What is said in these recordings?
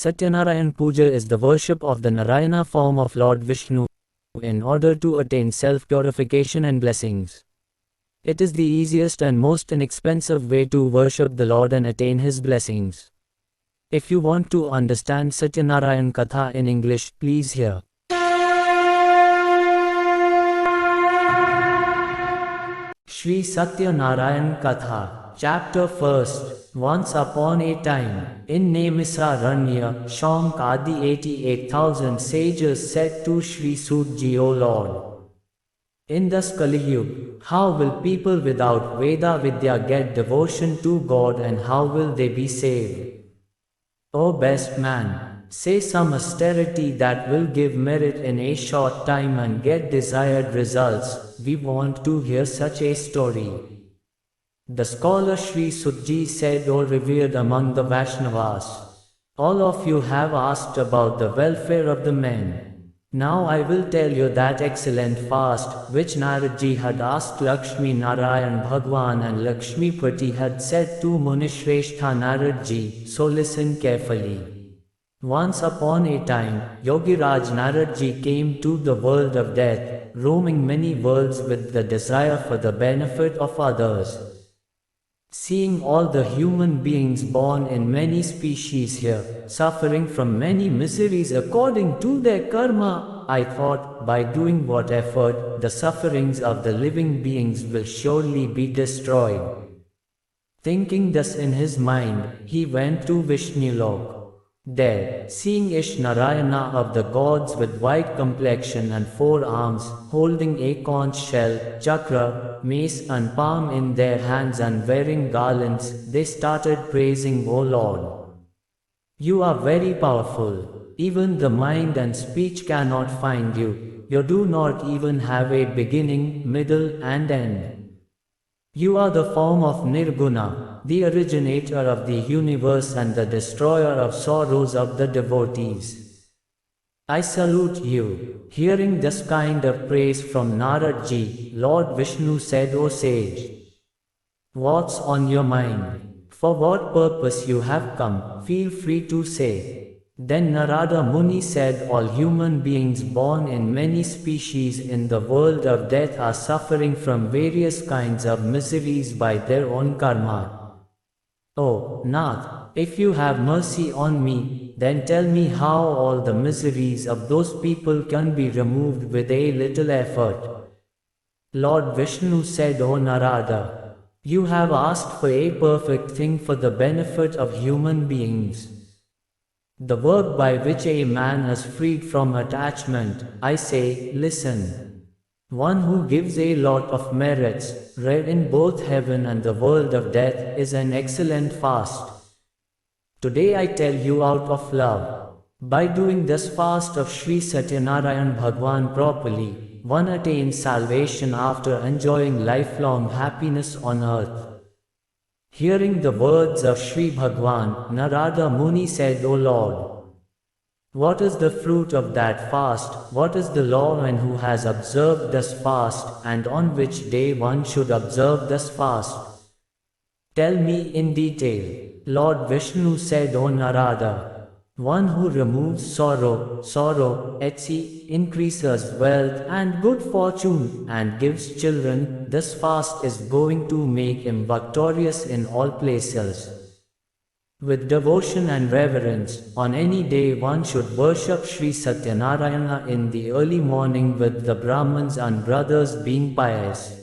Satyanarayan Puja is the worship of the Narayana form of Lord Vishnu in order to attain self-purification and blessings. It is the easiest and most inexpensive way to worship the Lord and attain His blessings. If you want to understand Satyanarayan Katha in English, please hear. Shri Satyanarayan Katha, Chapter 1st. Once upon a time, in Naimisaranya, Shaunk Adi 88,000 sages said to Shri Sutji, O Lord, in this Kali Yuga, how will people without Veda Vidya get devotion to God, and how will they be saved? O best man, say some austerity that will give merit in a short time and get desired results. We want to hear such a story. The scholar Shri Sutji said, O revered among the Vaishnavas, all of you have asked about the welfare of the men. Now I will tell you that excellent fast, which Naradji had asked Lakshmi Narayan Bhagwan, and Lakshmipati had said to Munishreshtha Naradji, so listen carefully. Once upon a time, Yogiraj Naradji came to the world of death, roaming many worlds with the desire for the benefit of others. Seeing all the human beings born in many species here, suffering from many miseries according to their karma, I thought, by doing what effort, the sufferings of the living beings will surely be destroyed. Thinking thus in his mind, he went to Vishnulok. There, seeing Narayana of the gods with white complexion and 4 arms, holding a conch shell, chakra, mace and palm in their hands and wearing garlands, they started praising, O Lord, you are very powerful. Even the mind and speech cannot find you. You do not even have a beginning, middle and end. You are the form of Nirguna, the originator of the universe and the destroyer of sorrows of the devotees. I salute you. Hearing this kind of praise from Naradji, Lord Vishnu said, O sage, what's on your mind? For what purpose you have come, feel free to say. Then Narada Muni said, all human beings born in many species in the world of death are suffering from various kinds of miseries by their own karma. O Nath, if you have mercy on me, then tell me how all the miseries of those people can be removed with a little effort. Lord Vishnu said, O Narada, you have asked for a perfect thing for the benefit of human beings. The work by which a man is freed from attachment, I say, listen. One who gives a lot of merits, read in both heaven and the world of death, is an excellent fast. Today I tell you out of love. By doing this fast of Shri Satyanarayan Bhagwan properly, one attains salvation after enjoying lifelong happiness on earth. Hearing the words of Shri Bhagwan, Narada Muni said, O Lord, what is the fruit of that fast? What is the law, and who has observed this fast, and on which day one should observe this fast? Tell me in detail. Lord Vishnu said, O Narada, one who removes sorrow, etc., increases wealth and good fortune, and gives children, this fast is going to make him victorious in all places. With devotion and reverence, on any day one should worship Shri Satyanarayana in the early morning, with the Brahmins and brothers being pious.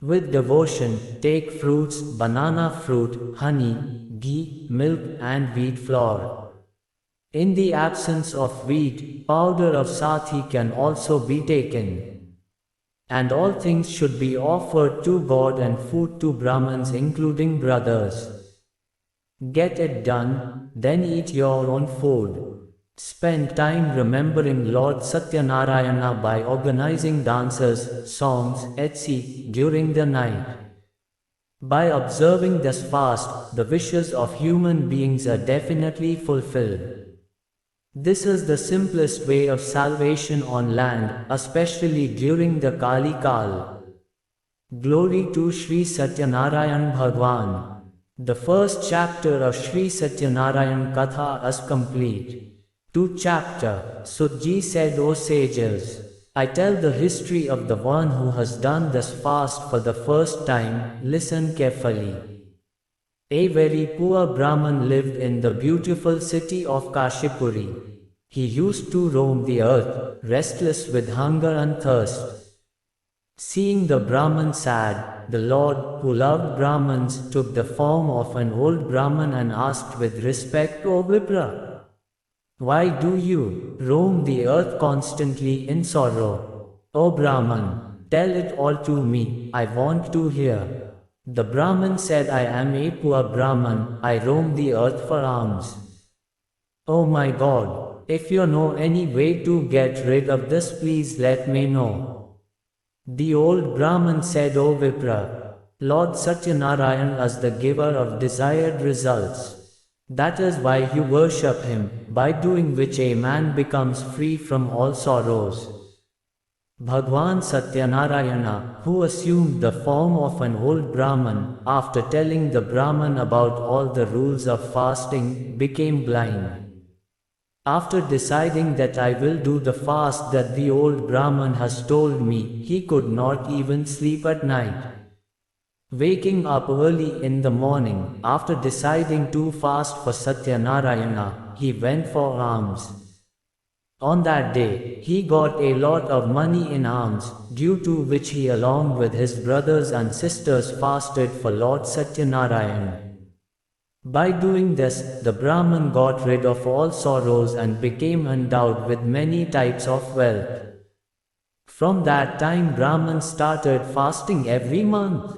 With devotion, take fruits, banana fruit, honey, ghee, milk and wheat flour. In the absence of wheat, powder of sathi can also be taken. And all things should be offered to God and food to Brahmins, including brothers. Get it done, then eat your own food. Spend time remembering Lord Satyanarayana by organizing dances, songs, etc. during the night. By observing this fast, the wishes of human beings are definitely fulfilled. This is the simplest way of salvation on land, especially during the Kali Kal. Glory to Shri Satyanarayan Bhagwan. The first chapter of Shri Satyanarayan Katha is complete. To chapter, Sutji said, O sages, I tell the history of the one who has done this fast for the first time. Listen carefully. A very poor Brahman lived in the beautiful city of Kashipuri. He used to roam the earth, restless with hunger and thirst. Seeing the Brahman sad, the Lord, who loved Brahmans, took the form of an old Brahman and asked with respect, O Vipra, why do you roam the earth constantly in sorrow? O Brahman, tell it all to me, I want to hear. The Brahman said, I am a poor Brahman, I roam the earth for alms. Oh my God, if you know any way to get rid of this, please let me know. The old Brahman said, O Vipra, Lord Satyanarayan is the giver of desired results. That is why you worship him, by doing which a man becomes free from all sorrows. Bhagwan Satyanarayana, who assumed the form of an old Brahman, after telling the Brahman about all the rules of fasting, became blind. After deciding that I will do the fast that the old Brahman has told me, he could not even sleep at night. Waking up early in the morning, after deciding to fast for Satyanarayana, he went for alms. On that day, he got a lot of money in alms, due to which he along with his brothers and sisters fasted for Lord Satyanarayan. By doing this, the Brahman got rid of all sorrows and became endowed with many types of wealth. From that time, Brahman started fasting every month.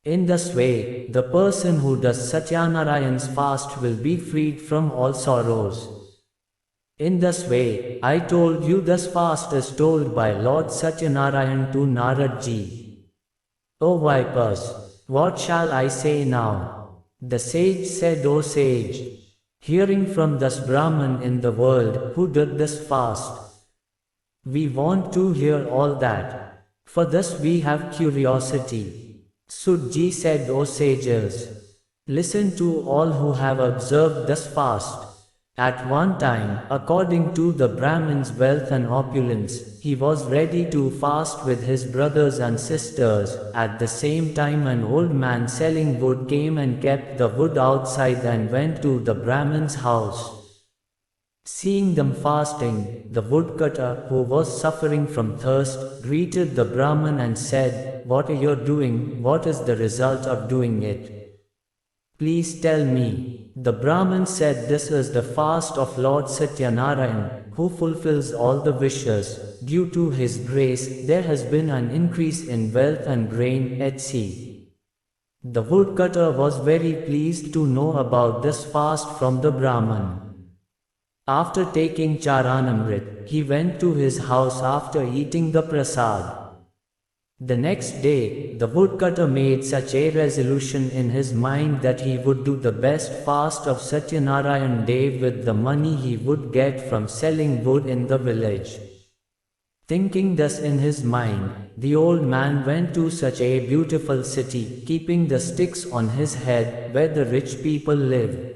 In this way, the person who does Satyanarayan's fast will be freed from all sorrows. In this way, I told you this fast is told by Lord Satyanarayan to Naradji. O vipers, what shall I say now? The sage said, O sage, hearing from this Brahman in the world who did this fast, we want to hear all that. For this we have curiosity. Sutji said, O sages, listen to all who have observed this fast. At one time, according to the Brahmin's wealth and opulence, he was ready to fast with his brothers and sisters. At the same time, an old man selling wood came and kept the wood outside and went to the Brahmin's house. Seeing them fasting, the woodcutter, who was suffering from thirst, greeted the Brahmin and said, What are you doing? What is the result of doing it? Please tell me. The Brahmin said, This is the fast of Lord Satyanarayan, who fulfills all the wishes. Due to his grace, there has been an increase in wealth and grain, etc. The woodcutter was very pleased to know about this fast from the Brahmin. After taking Charanamrit, he went to his house after eating the prasad. The next day, the woodcutter made such a resolution in his mind that he would do the best fast of Satyanarayan Day with the money he would get from selling wood in the village. Thinking thus in his mind, the old man went to such a beautiful city, keeping the sticks on his head, where the rich people lived.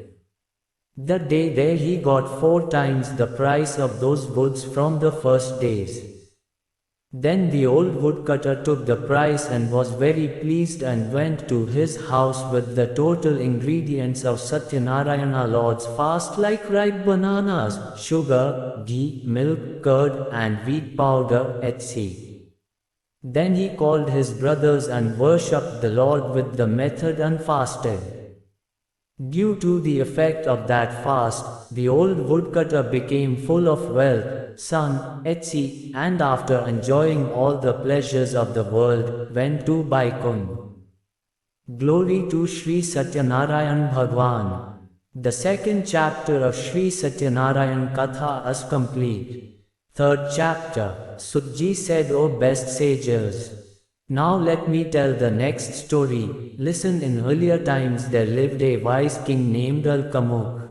That day there he got 4 times the price of those woods from the first days. Then the old woodcutter took the price and was very pleased and went to his house with the total ingredients of Satyanarayana Lord's fast, like ripe bananas, sugar, ghee, milk, curd, and wheat powder, etc. Then he called his brothers and worshipped the Lord with the method and fasted. Due to the effect of that fast, the old woodcutter became full of wealth, son, etc., and after enjoying all the pleasures of the world, went to Vaikunth. Glory to Shri Satyanarayan Bhagwan. The second chapter of Shri Satyanarayan Katha is complete. Third chapter, Sutji said, O best sages, now let me tell the next story. Listen, in earlier times there lived a wise king named Alkamukh.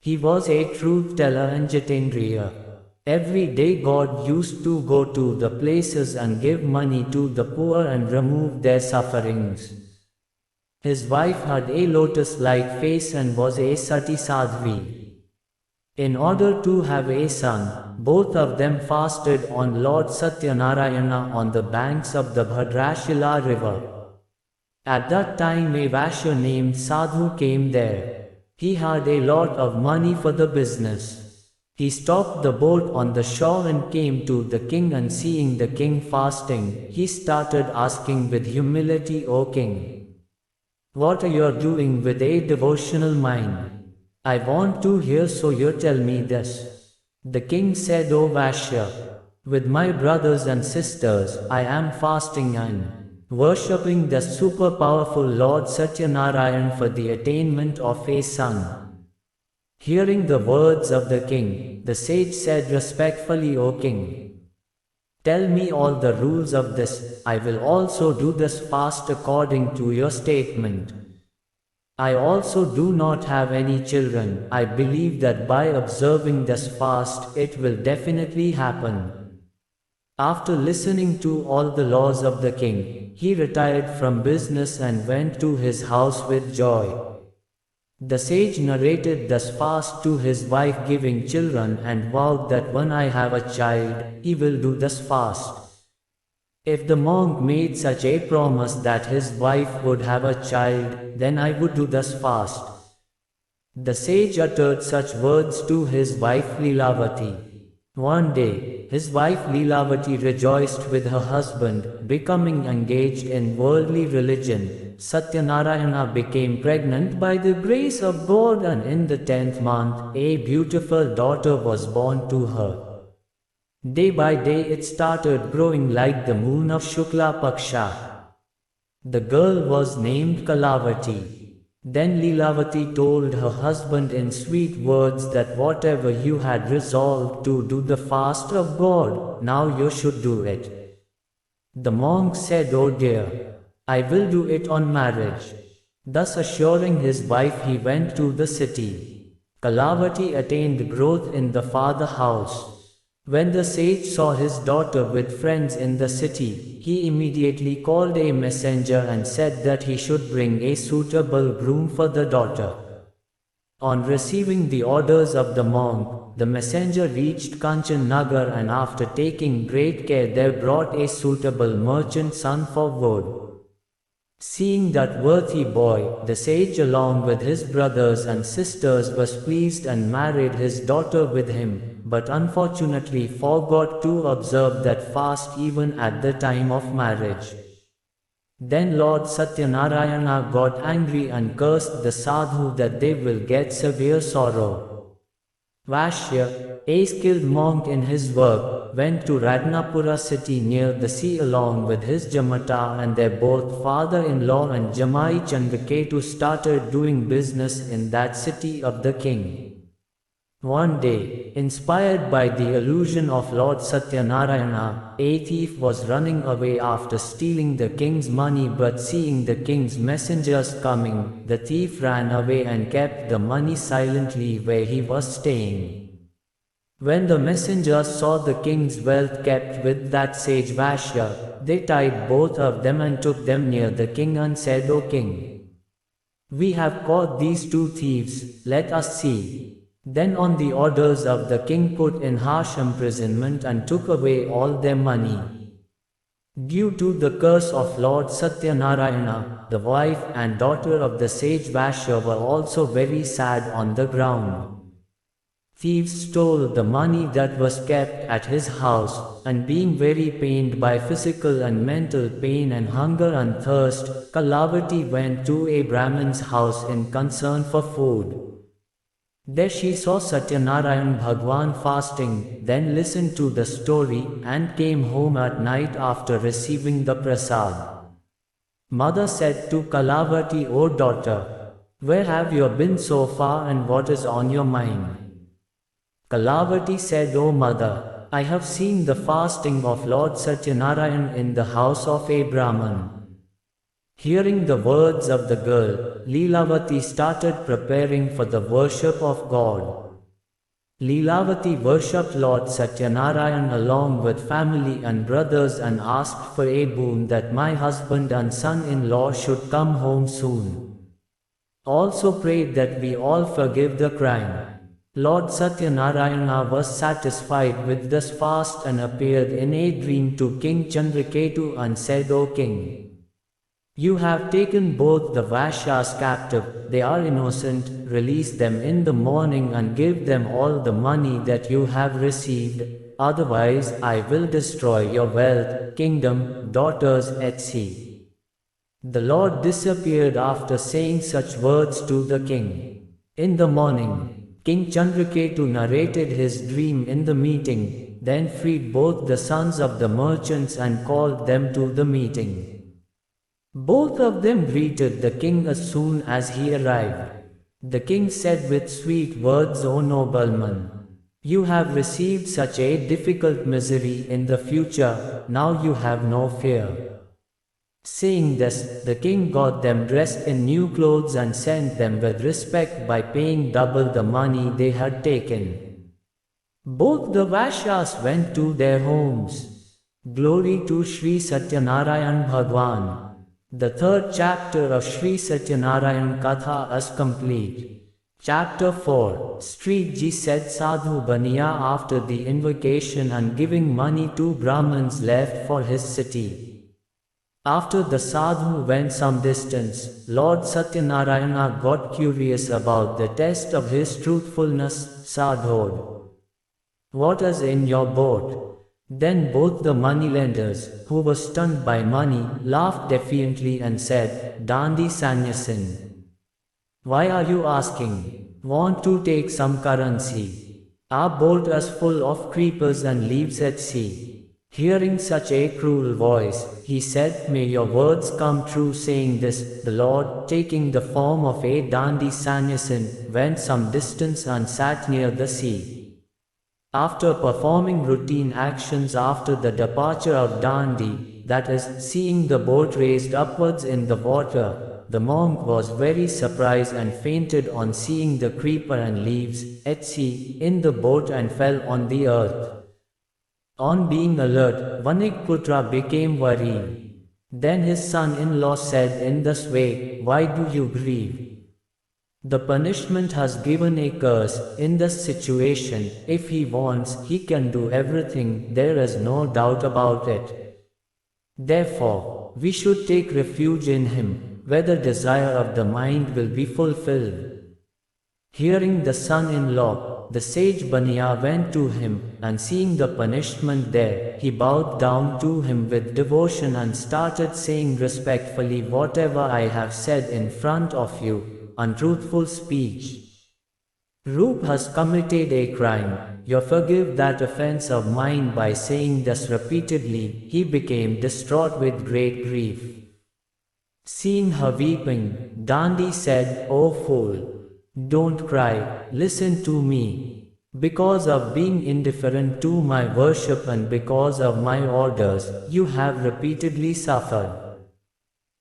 He was a truth teller and Jitendriya. Every day God used to go to the places and give money to the poor and remove their sufferings. His wife had a lotus-like face and was a sati sadhvi. In order to have a son, both of them fasted on Lord Satyanarayana on the banks of the Bhadrashila river. At that time a Vaishya named Sadhu came there. He had a lot of money for the business. He stopped the boat on the shore and came to the king, and seeing the king fasting, he started asking with humility, "O king, what are you doing with a devotional mind? I want to hear, so you tell me this." The king said, "O Vaishya, with my brothers and sisters, I am fasting and worshipping the super powerful Lord Satyanarayan for the attainment of a son." Hearing the words of the king, the sage said respectfully, "O king, tell me all the rules of this. I will also do this fast according to your statement. I also do not have any children. I believe that by observing this fast, it will definitely happen." After listening to all the laws of the king, he retired from business and went to his house with joy. The sage narrated this fast to his wife, giving children, and vowed that when I have a child, he will do this fast. If the monk made such a promise that his wife would have a child, then I would do this fast. The sage uttered such words to his wife Lilavati. One day, his wife Lilavati rejoiced with her husband, becoming engaged in worldly religion. Satyanarayana became pregnant by the grace of God, and in the 10th month, a beautiful daughter was born to her. Day by day it started growing like the moon of Shukla Paksha. The girl was named Kalavati. Then Lilavati told her husband in sweet words that whatever you had resolved to do the fast of God, now you should do it. The monk said, "Oh dear, I will do it on marriage." Thus assuring his wife, he went to the city. Kalavati attained growth in the father house. When the sage saw his daughter with friends in the city, he immediately called a messenger and said that he should bring a suitable groom for the daughter. On receiving the orders of the monk, the messenger reached Kanchan Nagar, and after taking great care there brought a suitable merchant son for wood. Seeing that worthy boy, the sage along with his brothers and sisters was pleased and married his daughter with him, but unfortunately forgot to observe that fast even at the time of marriage. Then Lord Satyanarayana got angry and cursed the sadhu that they will get severe sorrow. Vaishya, a skilled monk in his work, went to Ratnapura city near the sea along with his Jamata, and their both father-in-law and Jamai Chandraketu started doing business in that city of the king. One day, inspired by the illusion of Lord Satyanarayana, a thief was running away after stealing the king's money, but seeing the king's messengers coming, the thief ran away and kept the money silently where he was staying. When the messengers saw the king's wealth kept with that sage Vaishya, they tied both of them and took them near the king and said, "O king, we have caught these two thieves, let us see." Then on the orders of the king put in harsh imprisonment and took away all their money. Due to the curse of Lord Satyanarayana, the wife and daughter of the sage Vaishya were also very sad on the ground. Thieves stole the money that was kept at his house, and being very pained by physical and mental pain and hunger and thirst, Kalavati went to a Brahmin's house in concern for food. There she saw Satyanarayan Bhagwan fasting, then listened to the story, and came home at night after receiving the prasad. Mother said to Kalavati, "O daughter, where have you been so far and what is on your mind?" Kalavati said, "O mother, I have seen the fasting of Lord Satyanarayan in the house of a Brahman." Hearing the words of the girl, Lilavati started preparing for the worship of God. Leelavati worshipped Lord Satyanarayan along with family and brothers and asked for a boon that my husband and son-in-law should come home soon. Also prayed that we all forgive the crime. Lord Satyanarayana was satisfied with this fast and appeared in a dream to King Chandraketu and said, O king, you have taken both the Vaishyas captive, they are innocent, release them in the morning and give them all the money that you have received, otherwise I will destroy your wealth, kingdom, daughters, etc. The Lord disappeared after saying such words to the king. In the morning, King Chandraketu narrated his dream in the meeting, then freed both the sons of the merchants and called them to the meeting. Both of them greeted the king as soon as he arrived. The king said with sweet words, O nobleman, you have received such a difficult misery in the future, now you have no fear. Saying this, the king got them dressed in new clothes and sent them with respect by paying double the money they had taken. Both the Vaishyas went to their homes. Glory to Shri Satyanarayan Bhagwan. The third chapter of Shri Satyanarayan Katha is complete. Chapter 4. Shri Ji said Sadhu Baniya after the invocation and giving money to Brahmins left for his city. After the sadhu went some distance, Lord Satyanarayana got curious about the test of his truthfulness. Sadhu, what is in your boat? Then both the moneylenders, who were stunned by money, laughed defiantly and said, Dandi Sannyasin. Why are you asking? Want to take some currency? Our boat is full of creepers and leaves at sea. Hearing such a cruel voice, he said, May your words come true. Saying this, the Lord, taking the form of a Dandi Sannyasin, went some distance and sat near the sea. After performing routine actions after the departure of Dandi, that is, seeing the boat raised upwards in the water, the monk was very surprised and fainted on seeing the creeper and leaves, etc., in the boat and fell on the earth. On being alert, Vanikputra became worried. Then his son-in-law said in this way, Why do you grieve? The punishment has given a curse. In this situation, if he wants, he can do everything, there is no doubt about it. Therefore, we should take refuge in him, where the desire of the mind will be fulfilled. Hearing the son-in-law, the sage Baniya went to him, and seeing the punishment there, he bowed down to him with devotion and started saying respectfully, Whatever I have said in front of you, untruthful speech. Roop has committed a crime, you forgive that offense of mine. By saying this repeatedly, he became distraught with great grief. Seeing her weeping, Dandi said, O fool! Don't cry, listen to me. Because of being indifferent to my worship and because of my orders, you have repeatedly suffered.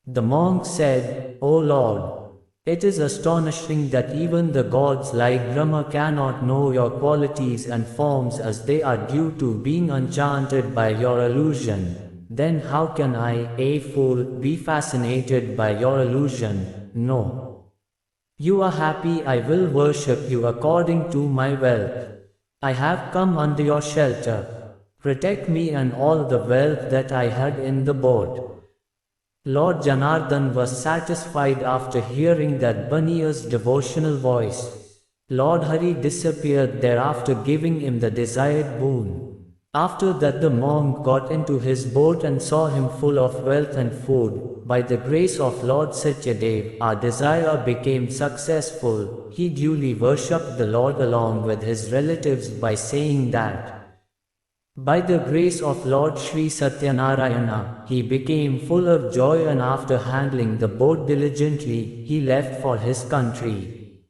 The monk said, O Lord, it is astonishing that even the gods like Brahma cannot know your qualities and forms as they are due to being enchanted by your illusion. Then how can I, a fool, be fascinated by your illusion? No. You are happy, I will worship you according to my wealth. I have come under your shelter. Protect me and all the wealth that I had in the boat. Lord Janardhan was satisfied after hearing that Baniya's devotional voice. Lord Hari disappeared thereafter, giving him the desired boon. After that the monk got into his boat and saw him full of wealth and food. By the grace of Lord Satyadev, our desire became successful. He duly worshipped the Lord along with his relatives by saying that, by the grace of Lord Shri Satyanarayana, he became full of joy, and after handling the boat diligently, he left for his country.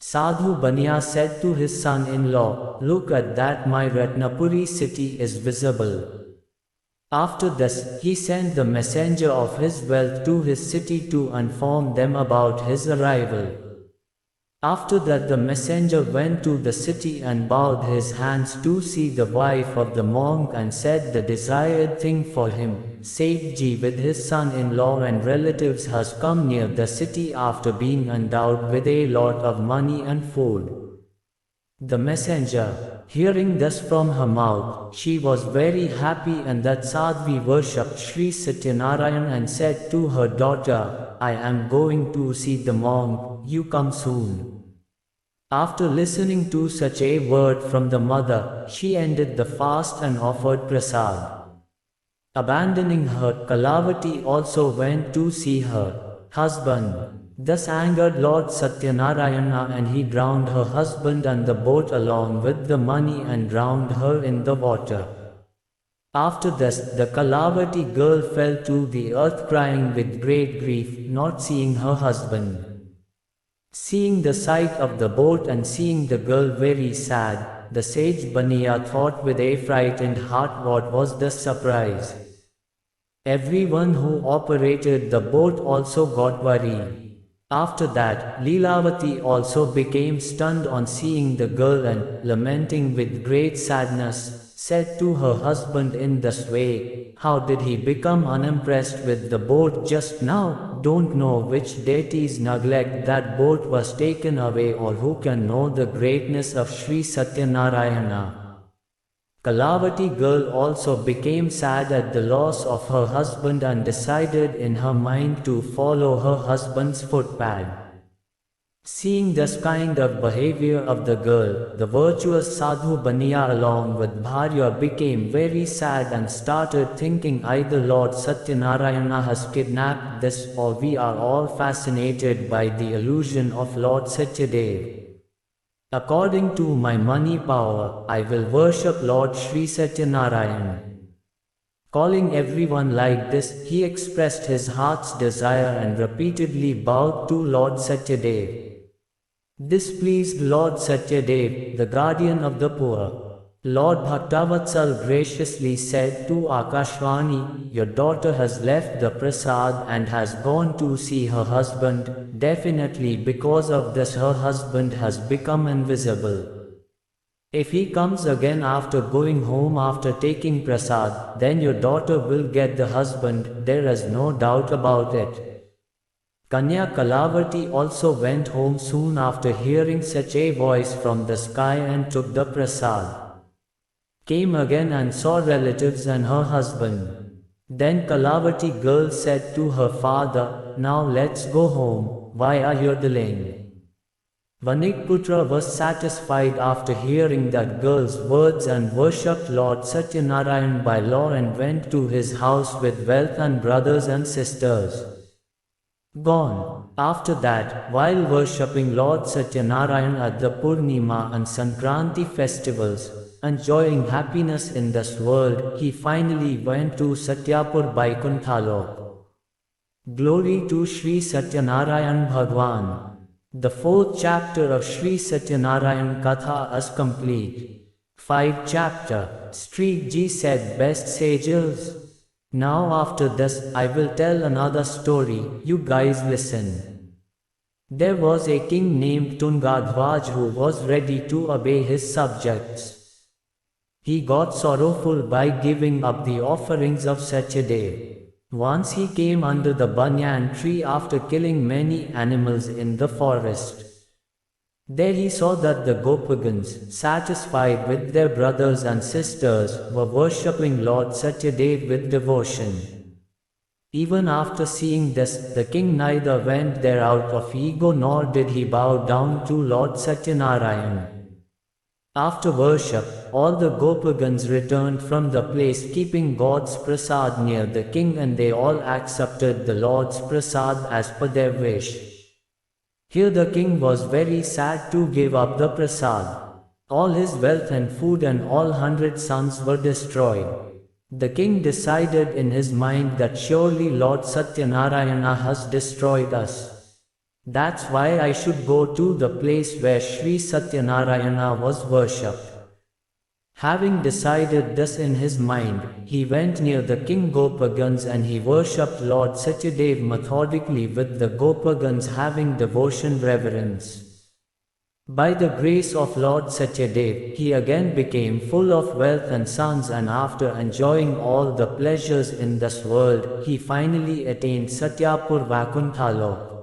Sadhu Baniya said to his son-in-law, Look at that, my Ratnapuri city is visible. After this, he sent the messenger of his wealth to his city to inform them about his arrival. After that the messenger went to the city and bowed his hands to see the wife of the monk and said the desired thing for him. Sethji with his son-in-law and relatives has come near the city after being endowed with a lot of money and food. The messenger, hearing thus from her mouth, she was very happy and that Sadhvi worshipped Shri Satyanarayan and said to her daughter, I am going to see the monk, you come soon. After listening to such a word from the mother, she ended the fast and offered prasad. Abandoning her, Kalavati also went to see her husband. This angered Lord Satyanarayana and he drowned her husband and the boat along with the money and drowned her in the water. After this, the Kalavati girl fell to the earth crying with great grief, not seeing her husband. Seeing the sight of the boat and seeing the girl very sad, the sage Baniya thought with a frightened heart what was the surprise. Everyone who operated the boat also got worried. After that, Leelavati also became stunned on seeing the girl and, lamenting with great sadness, said to her husband in this way, how did he become unimpressed with the boat just now? Don't know which deity's neglect that boat was taken away or who can know the greatness of Shri Satyanarayana. Kalavati girl also became sad at the loss of her husband and decided in her mind to follow her husband's footpad. Seeing this kind of behavior of the girl, the virtuous Sadhu Baniya along with Bharya became very sad and started thinking either Lord Satyanarayana has kidnapped this or we are all fascinated by the illusion of Lord Satyadev. According to my money power, I will worship Lord Shri Satyanarayan. Calling everyone like this, he expressed his heart's desire and repeatedly bowed to Lord Satyadev. This pleased Lord Satyadev, the guardian of the poor. Lord Bhaktavatsal graciously said to Akashvani, your daughter has left the prasad and has gone to see her husband. Definitely because of this her husband has become invisible. If he comes again after going home after taking prasad, then your daughter will get the husband, there is no doubt about it. Kanya Kalavati also went home soon after hearing such a voice from the sky and took the prasad. Came again and saw relatives and her husband. Then Kalavati girl said to her father, now let's go home, why are you delaying? Vanikputra was satisfied after hearing that girl's words and worshipped Lord Satyanarayan by law and went to his house with wealth and brothers and sisters. Gone. After that, while worshipping Lord Satyanarayan at the Purnima and Sankranti festivals, enjoying happiness in this world, he finally went to Satyapur Vaikunthalok. Glory to Shri Satyanarayan Bhagwan. The 4th chapter of Shri Satyanarayan Katha is complete. 5th chapter. Shri Ji said, best sages. Now after this, I will tell another story, you guys listen. There was a king named Tungadhvaj who was ready to obey his subjects. He got sorrowful by giving up the offerings of Satyadev. Once he came under the banyan tree after killing many animals in the forest. There he saw that the Gopagans, satisfied with their brothers and sisters, were worshipping Lord Satyadev with devotion. Even after seeing this, the king neither went there out of ego nor did he bow down to Lord Satyanarayan. After worship, all the Gopagans returned from the place keeping God's prasad near the king and they all accepted the Lord's prasad as per their wish. Here the king was very sad to give up the prasad. All his wealth and food and all 100 sons were destroyed. The king decided in his mind that surely Lord Satyanarayana has destroyed us. That's why I should go to the place where Shri Satyanarayana was worshipped. Having decided this in his mind, he went near the king Gopagans and he worshipped Lord Satyadev methodically with the Gopagans having devotion reverence. By the grace of Lord Satyadev, he again became full of wealth and sons, and after enjoying all the pleasures in this world, he finally attained Satyapur Vakunthalok.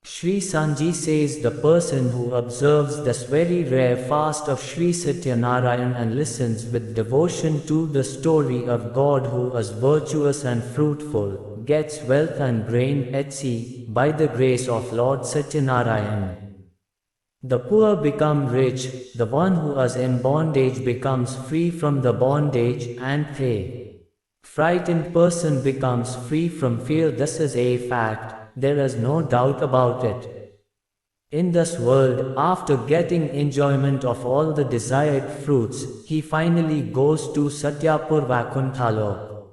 Shri Sanji says the person who observes this very rare fast of Shri Satyanarayan and listens with devotion to the story of God who is virtuous and fruitful, gets wealth and grain, etc. by the grace of Lord Satyanarayan. The poor become rich, the one who is in bondage becomes free from the bondage, and the frightened person becomes free from fear. This is a fact. There is no doubt about it. In this world, after getting enjoyment of all the desired fruits, he finally goes to Satyapur Vakunthalok.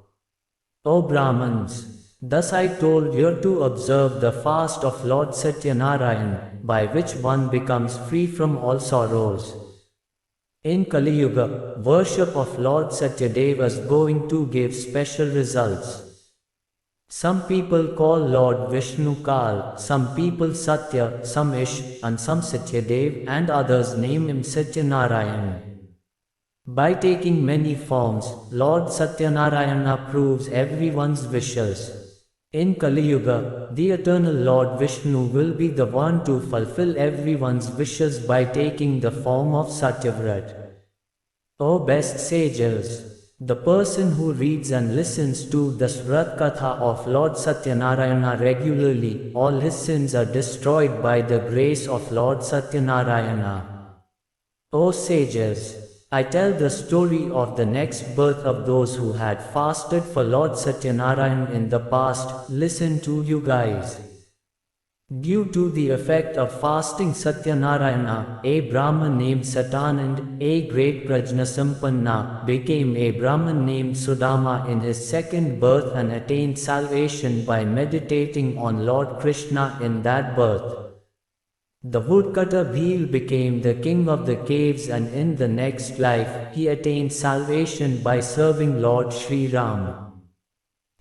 O Brahmins, thus I told you to observe the fast of Lord Satyanarayan, by which one becomes free from all sorrows. In Kali Yuga, worship of Lord Satyadev is going to give special results. Some people call Lord Vishnu Kal, some people Satya, some Ish, and some Satyadev, and others name him Satyanarayan. By taking many forms, Lord Satyanarayana proves everyone's wishes. In Kali Yuga, the eternal Lord Vishnu will be the one to fulfill everyone's wishes by taking the form of Satyavrat. O best sages! The person who reads and listens to this Vrat Katha of Lord Satyanarayana regularly, all his sins are destroyed by the grace of Lord Satyanarayana. O sages, I tell the story of the next birth of those who had fasted for Lord Satyanarayan in the past. Listen to you guys. Due to the effect of fasting Satyanarayana, a Brahman named Satanand, a great Prajnasampanna, became a Brahman named Sudama in his second birth and attained salvation by meditating on Lord Krishna in that birth. The woodcutter Bhil became the king of the caves, and in the next life, he attained salvation by serving Lord Shri Ram.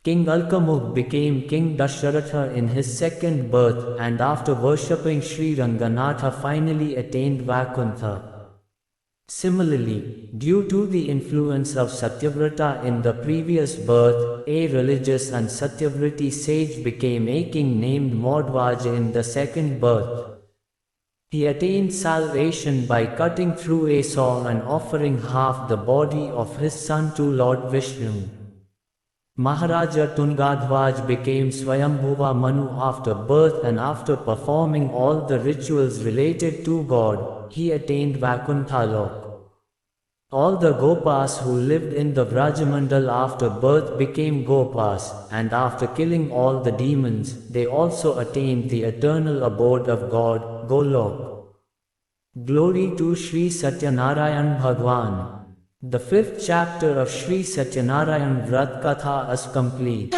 King Alkamukh became King Dasharatha in his second birth, and after worshipping Shri Ranganatha finally attained Vakuntha. Similarly, due to the influence of Satyavrata in the previous birth, a religious and Satyavrati sage became a king named Mordvaj in the second birth. He attained salvation by cutting through a saw and offering half the body of his son to Lord Vishnu. Maharaja Tungadhvaj became Swayambhuva Manu after birth, and after performing all the rituals related to God, he attained Vakunthalok. All the Gopas who lived in the Vrajamandal after birth became Gopas, and after killing all the demons, they also attained the eternal abode of God, Golok. Glory to Shri Satyanarayan Bhagwan. The 5th chapter of Shri Satyanarayan Vrat Katha is complete.